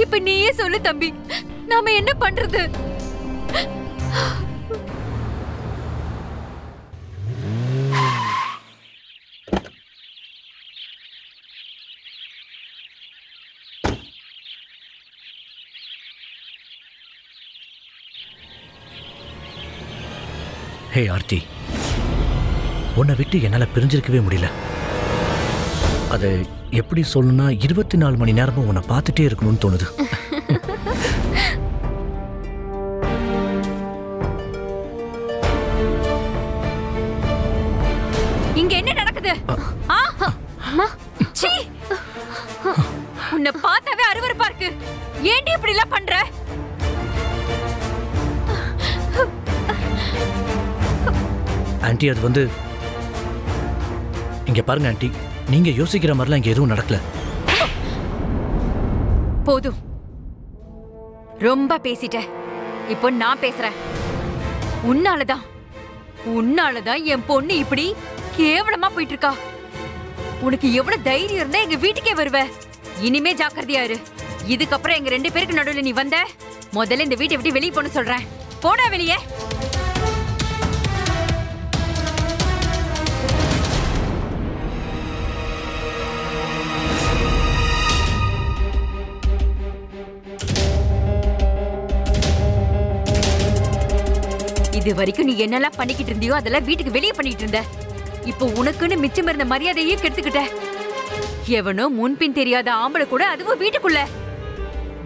இப்ப நீயே சொல்லு தம்பி, நாம என்ன பண்றது? ஹே ஆர்த்தி, உன்னை விட்டு என்னால் பிரிஞ்சிருக்கவே முடியல. அதை எப்படி சொல்லணும்னா 24 மணி நேரமும் உன்னை பார்த்துட்டே இருக்கணும்னு தோணுது. இங்க என்ன நடக்குது? உன்னை பார்த்தாவே அருவருப்பா இருக்கு. ஏன்டி இப்படி எல்லாம் பண்ற? ஆன்ட்டி, அது வந்து இங்க பாருங்க ஆன்ட்டி, நீங்க யோசிக்கிற மாதிரிலாம் இங்க எதுவும் நடக்கல. போதும், ரொம்ப பேசிட்ட. இப்போ நான் பேசுறேன். உன்னாலதான் என் பொண்ணு இப்படி கேவலமா போயிட்டு இருக்கா. உனக்கு எவ்வளவு தைரியம் இருந்தா எங்க வீட்டுக்கே வருவ? இனிமே ஜாக்கிரதையா இரு. இதுக்கப்புறம் எங்க 2 பேருக்கு நடுவுல நீ வந்த, முதல்ல இந்த வீட்டை விட்டு வெளியே போன சொல்றேன். போடா வெளியே. இது வரைக்கும் நீ என்னெல்லாம் பண்ணிக்கிட்டு இருந்தியோ அதெல்லாம் வீட்டுக்கு வெளியே பண்ணிட்டு இருந்த. இப்போ உனக்குன்னு மிச்சம் இருந்த மரியாதையே கெடுத்துக்கிட்ட. எவனோ முன்பின் தெரியாத ஆம்பளை கூட, அதுவும் வீட்டுக்குள்ள.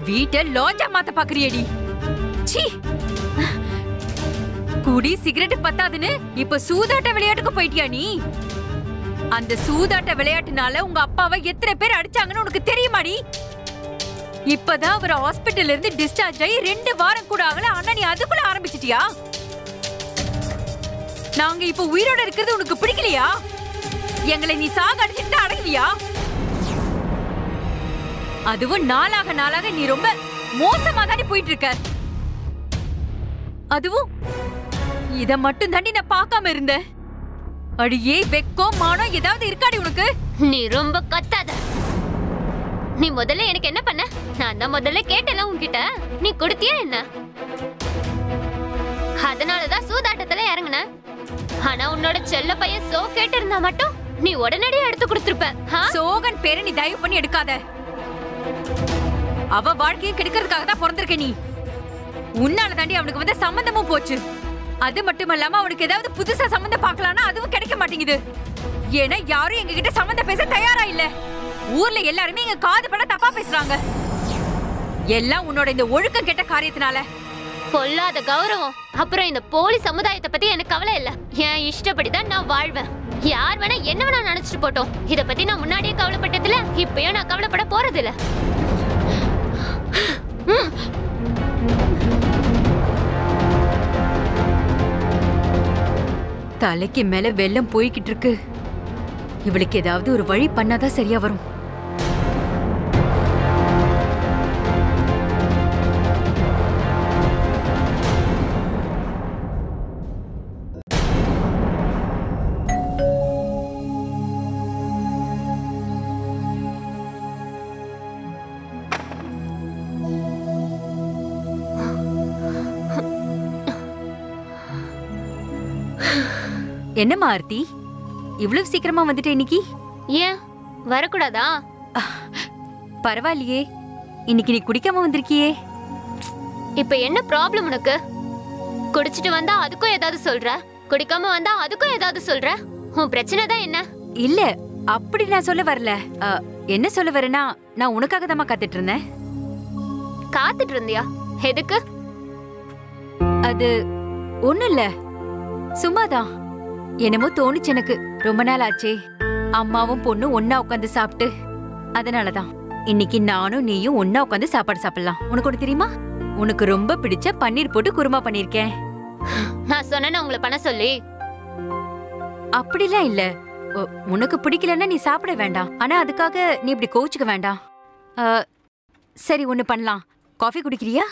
வீட்டை லாட்ஜா மாத்த பாக்குறியடி. சீ, குடி சிகரெட் பத்தாதுன்னு இப்ப சூதாட்ட விளையாட்டுக்கு போயிட்டியா நீ? அந்த சூதாட்ட விளையாட்டுனால உங்க அப்பாவை எத்தனை பேர் அடிச்சாங்கன்னு உனக்கு தெரியுமாடி? இப்பதான் அவர் ஹாஸ்பிட்டல்ல இருந்து டிஸ்சார்ஜ் ஆகி 2 வாரம் கூட ஆகல, ஆனா நீ அதுக்குள்ள ஆரம்பிச்சிட்டியா? நாங்க இப்ப உயிரோட இருக்கிறது உனக்கு பிடிக்கலையா? எங்களை நீ சாக அடிச்சுட்டு அடங்குவியா? அதுவும் நாளாக நாளாக நீ ரொம்ப மோசமா தாண்டி போயிட்டு இருக்க. அதுவும் இத மட்டும் தாண்டி நான் பார்க்காம இருந்தேன். அடியே வெக்கம் மானம் ஏதாவது இருக்காடி உனக்கு? நீ ரொம்ப கத்தாத. நீ முதல்ல எனக்கு என்ன பண்ண? நான் தான் முதல்ல கேட்டேல உன்கிட்ட. நீ கொடுத்தியா என்ன? அதனாலதான் சூதாட்டத்துல இறங்குன. ஆனா உன்னோட செல்ல பையன் சோ கேட்டு இருந்தா மட்டும் நீ உடனடியே எடுத்து கொடுத்திருப்ப. சோகன் பேரை நீ தயவு பண்ணி எடுக்காத. அவ வாழ்க்கையை கெடுக்கிறதுக்காக தான் பிறந்திருக்க நீ. உன்னால தாண்டி அவனுக்கு வந்து சம்பந்தமும் போச்சு. அது மட்டும் இல்லாம அவனுக்கு ஏதாவது புதுசா சம்பந்தம் பார்க்கலாம்னா அதுவும் கிடைக்க மாட்டேங்குது. ஏன்னா யாரும் எங்க கிட்ட சம்பந்தம் பேச தயாரா இல்ல. ஊர்ல எல்லாருமே எங்க காது பட தப்பா பேசுறாங்க. எல்லாம் உன்னோட இந்த ஒழுக்கம் கெட்ட காரியத்தினால. பொல்லாத கௌரவம். அப்புறம் இந்த போலி சமுதாயத்தை பத்தி எனக்கு கவலை இல்ல. என் இஷ்டப்படிதான் நான் வாழ்வேன். யார் வேணா என்ன வேணா நினைச்சிட்டு போட்டோம். இத பத்தி நான் முன்னாடியே கவலைப்பட்டதில்ல, இப்பயும் நான் கவலைப்பட போறதில்ல. தலைக்கு மேல வெள்ளம் போய்கிட்டு இருக்கு. இவளுக்கு ஏதாவது ஒரு வழி பண்ணாதான் சரியா வரும். என்னம்மா ஆர்த்தி, இவ்வளவு சீக்கிரமா வந்துட்ட இன்னைக்கு? ஏன் வரக்கூடாதா? பரவாயில்லையே, இன்னைக்கு நீ குடிக்காம வந்திருக்கியே. இப்ப என்ன ப்ராப்ளம் உனக்கு? குடிச்சிட்டு வந்தா அதுக்கும் ஏதாவது சொல்ற, குடிக்காம வந்தா அதுக்கும் ஏதாவது சொல்ற. உன் பிரச்சனை தான் என்ன? இல்ல, அப்படி நான் சொல்ல வரல. என்ன சொல்ல வரேன்னா, நான் உனக்காக தான் காத்துட்டு இருந்தேன். காத்துட்டு இருந்தியா? எதுக்கு? அது ஒண்ணும் இல்ல, சும்மாதான். என்னமோ தோணுச்சு எனக்கு. ரொம்ப நாள் ஆச்சே அம்மாவும் பொண்ணும் ஒன்னா உட்காந்து சாப்பிட்டு. அதனாலதான் இன்னைக்கு நானும் நீயும் ஒன்னா உட்காந்து சாப்பாடு சாப்பிடலாம். உனக்கு ஒண்ணு தெரியுமா? உனக்கு ரொம்ப பிடிச்ச பன்னீர் போட்டு குருமா பண்ணிருக்கேன். நான் சொன்னேன்னு உங்களை பண்ண சொல்லி? அப்படிலாம் இல்ல. உனக்கு பிடிக்கலன்னா நீ சாப்பிட வேண்டாம். ஆனா அதுக்காக நீ இப்படி கோச்சுக்க வேண்டாம். சரி, ஒண்ணு பண்ணலாம். காஃபி குடிக்கிறியா?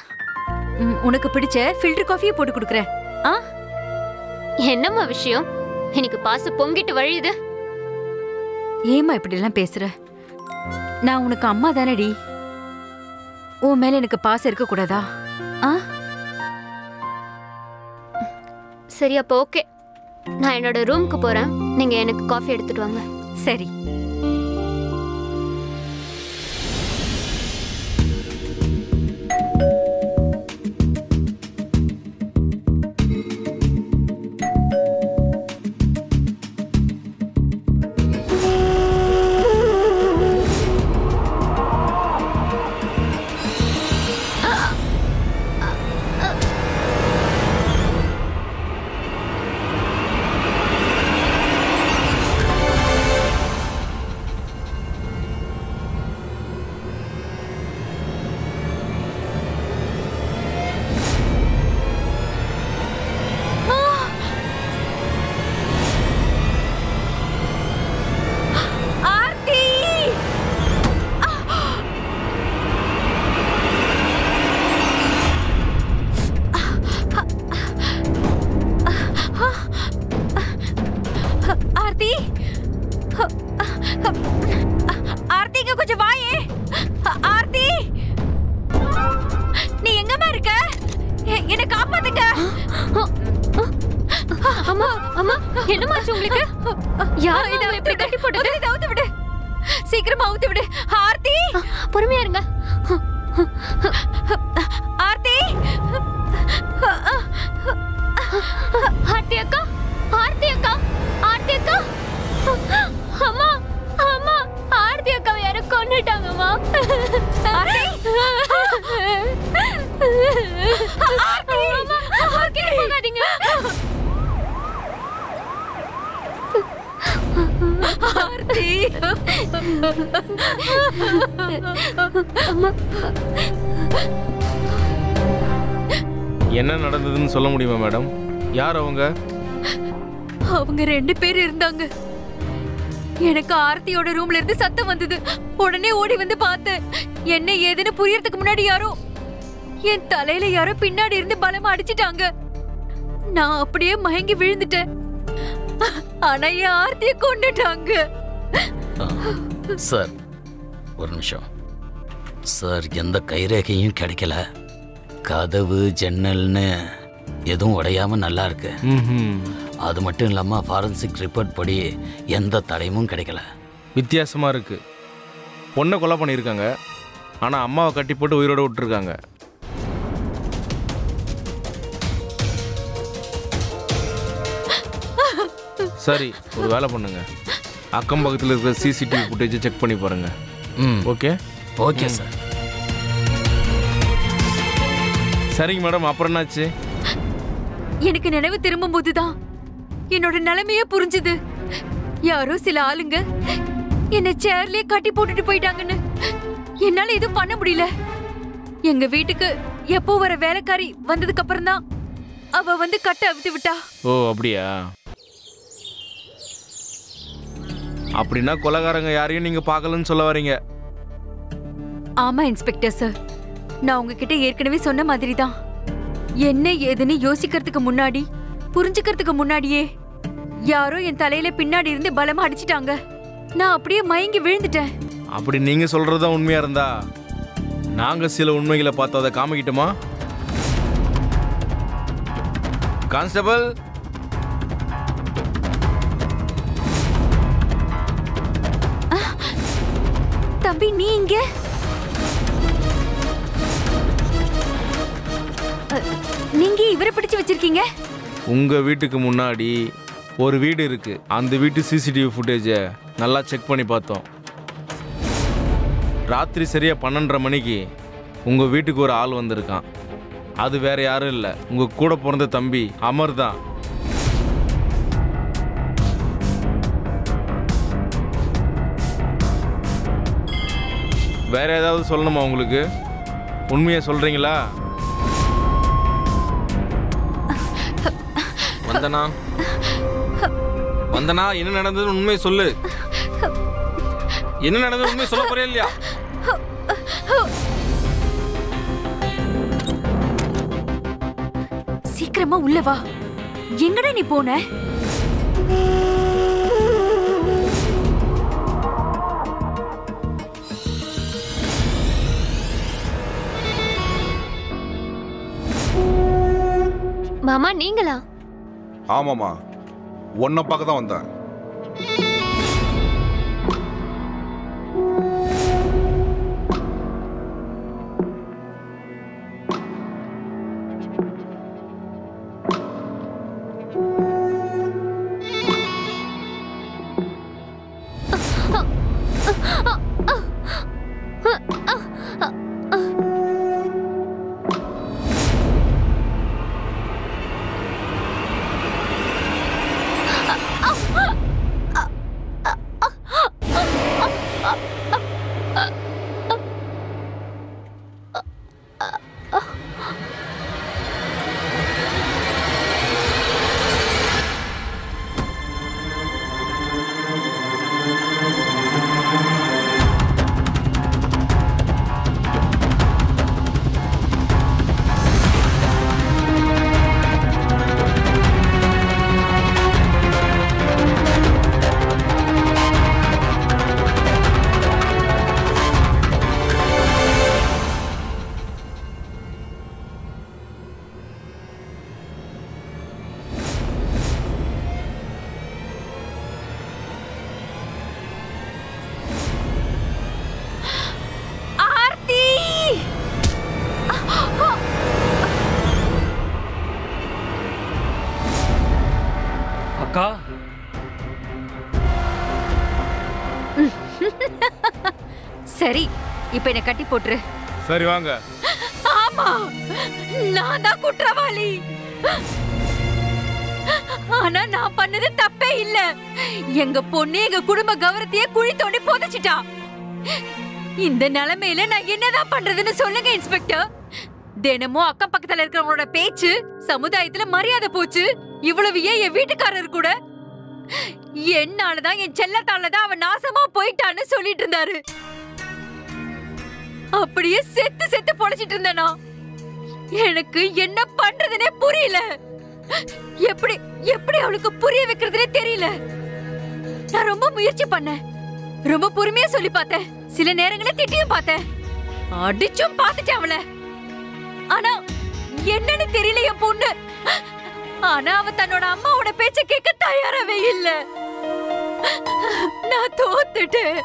உனக்கு பிடிச்ச ஃபில்டர் காஃபியை போட்டு குடுக்குறேன். என்னம்மா விஷயம்? எனக்கு பாச பொங்கிட்டு வழியுது. ஏமா இப்படி எல்லாம் பேசுற? நான் உனக்கு அம்மா தானடி. உன் மேல எனக்கு பாசம் இருக்க கூடாதா? சரி, அப்போ ஓகே. நான் என்னோட ரூமுக்கு போறேன். நீங்க எனக்கு காஃபி எடுத்துட்டு வாங்க. சரி. அம்மா அம்மா என்னமாச்சு உங்களுக்கு? யார் இதை இப்படி கட்டி போட்டது? இதை அவுத்து விடு, சீக்கிரமா அவுத்து விடு. ஆர்த்தி, பொறுமையா இருங்க. ஆர்த்தி, ஆர்த்தி அக்கா, ஆர்த்தி அக்கா, ஆர்த்தி அக்கா. அம்மா அம்மா, ஆர்த்தி அக்காவை யாரோ கொன்னுட்டாங்கம்மா. ஆர்த்தி போகாதீங்க. ஆர்த்தி, என்ன நடந்ததுன்னு சொல்ல முடியுமா மேடம்? யார் அவங்க? அவங்க 2 பேர் இருந்தாங்க. எனக்கு ஆர்த்தியோட ரூம்ல இருந்து சத்தம் வந்தது. உடனே ஓடி வந்து பார்த்தேன். என்ன ஏதுன்னு புரியறதுக்கு முன்னாடி யாரோ என் தலையில யாரோ பின்னாடி இருந்து பலமா அடிச்சிட்டாங்க. நான் அப்படியே மயங்கி விழுந்துட்டேன். ஆனா என் ஆர்த்தியை கொண்டுட்டாங்க. சார் ஒரு நிமிஷம் சார். எந்த கைரேகையும் கிடைக்கல. கதவு ஜன்னல்னு எதுவும் உடையாம நல்லா இருக்கு. அது மட்டும் இல்லாமல் ஃபாரன்சிக் ரிப்போர்ட் படி எந்த தடயமும் கிடைக்கல. வித்தியாசமாக இருக்கு. பொண்ணை கொலை பண்ணியிருக்காங்க, ஆனால் அம்மாவை கட்டி போட்டு உயிரோடு விட்டுருக்காங்க. சரி, ஒரு வேலை பண்ணுங்க. அக்கம் பக்கத்தில் இருக்கிற சிசிடிவி ஃபுட்டேஜை செக் பண்ணி பாருங்க. Okay okay sir. சரிங்க மேடம், அப்புறம் என்னாச்சு? எனக்கு நினைவு திரும்பும் போதுதான் என்னோட நிலைமையே புரிஞ்சுது. யாரோ சில ஆளுங்க என்ன சேர்லயே கட்டி போட்டுட்டு போயிட்டாங்கன்னு. என்னால எதுவும் பண்ண முடியல. எங்க வீட்டுக்கு எப்போ வர வேலைக்காரி வந்ததுக்கு அப்புறம் தான் அவ வந்து கட்ட அவித்து விட்டா. ஓ அப்படியா? அப்படின்னா கொலைகாரங்க யாரையும் நீங்க பார்க்கலன்னு சொல்ல வரீங்க? ஆமா இன்ஸ்பெக்டர் சார், நான் உங்ககிட்ட ஏற்கனவே சொன்ன மாதிரி தான். என்ன ஏதுன்னு யோசிக்கிறதுக்கு முன்னாடி, புரிஞ்சுக்கிறதுக்கு முன்னாடியே யாரோ என் தலையில பின்னாடி இருந்து பலமா அடிச்சிட்டாங்க. நான் அப்படியே மயங்கி விழுந்துட்டேன். அப்படி நீங்க சொல்றதா உண்மையா இருந்தா நாங்க சில உண்மைகளை பார்த்து அதை காமிக்கிட்டோமா? கான்ஸ்டபிள், தம்பி நீ இங்க? நீங்க இவரை பிடிச்சு வச்சிருக்கீங்க? உங்க வீட்டுக்கு முன்னாடி ஒரு வீடு இருக்கு. அந்த வீட்டு சிசிடிவி ஃபுட்டேஜை நல்லா செக் பண்ணி பார்த்தோம். ராத்திரி சரியா 12:30 மணிக்கு உங்க வீட்டுக்கு ஒரு ஆள் வந்திருக்கான். அது வேற யாரும் இல்லை, உங்க கூட பிறந்த தம்பி அமர் தான். வேற ஏதாவது சொல்லணுமா உங்களுக்கு? உண்மையை சொல்றீங்களா? வந்தனா வந்தனா, என்ன நடந்தது உண்மையை சொல்லு. என்ன நடந்தது உண்மையை சொல்ல போறியா இல்லையா? சீக்கிரமா உள்ள வா. எங்கடா நீ போன? மாமா நீங்களா? ஆமாம்மா, உன்னை பார்க்க தான் வந்தேன். சரி, இப்ப என்ன கட்டி போட்டுரு. சரி வாங்க. ஆமா, நான் தான் குற்றவாளி. ஆனா நான் பண்ணது தப்பே இல்ல. எங்க பொண்ணு எங்க குடும்ப கௌரவத்தையே குழி தோண்டி புதைச்சிட்டா. இந்த நிலைமையில நான் என்னதான் பண்றதுன்னு சொல்லுங்க இன்ஸ்பெக்டர். தினமும் அக்கம் பக்கத்துல இருக்கிறவங்களோட பேச்சு, சமுதாயத்துல மரியாதை போச்சு. இவ்வளவு ஏன் என் வீட்டுக்காரர் கூட என்னாலதான், என் செல்லத்தாலதான் அவன் நாசமா போயிட்டான்னு சொல்லிட்டு இருந்தாரு. அப்படியே செத்து செத்து பொழைச்சிட்டு இருந்தேனா? எனக்கு என்ன பண்றதுனே புரியல. எப்படி எப்படி அவளுக்கு புரிய வைக்கிறதுனே தெரியல. நான் ரொம்ப முயற்சி பண்ணேன், ரொம்ப பொறுமையா சொல்லி பார்த்தேன், சில நேரங்களில் திட்டியும் பார்த்தேன், அடிச்சும் பார்த்துட்டேன் அவளை. ஆனா என்னன்னு தெரியல என் பொண்ணு. ஆனா அவ தன்னோட அம்மாவோட பேச்ச கேட்க தயாராவே இல்ல. நான் தோத்துட்டேன்.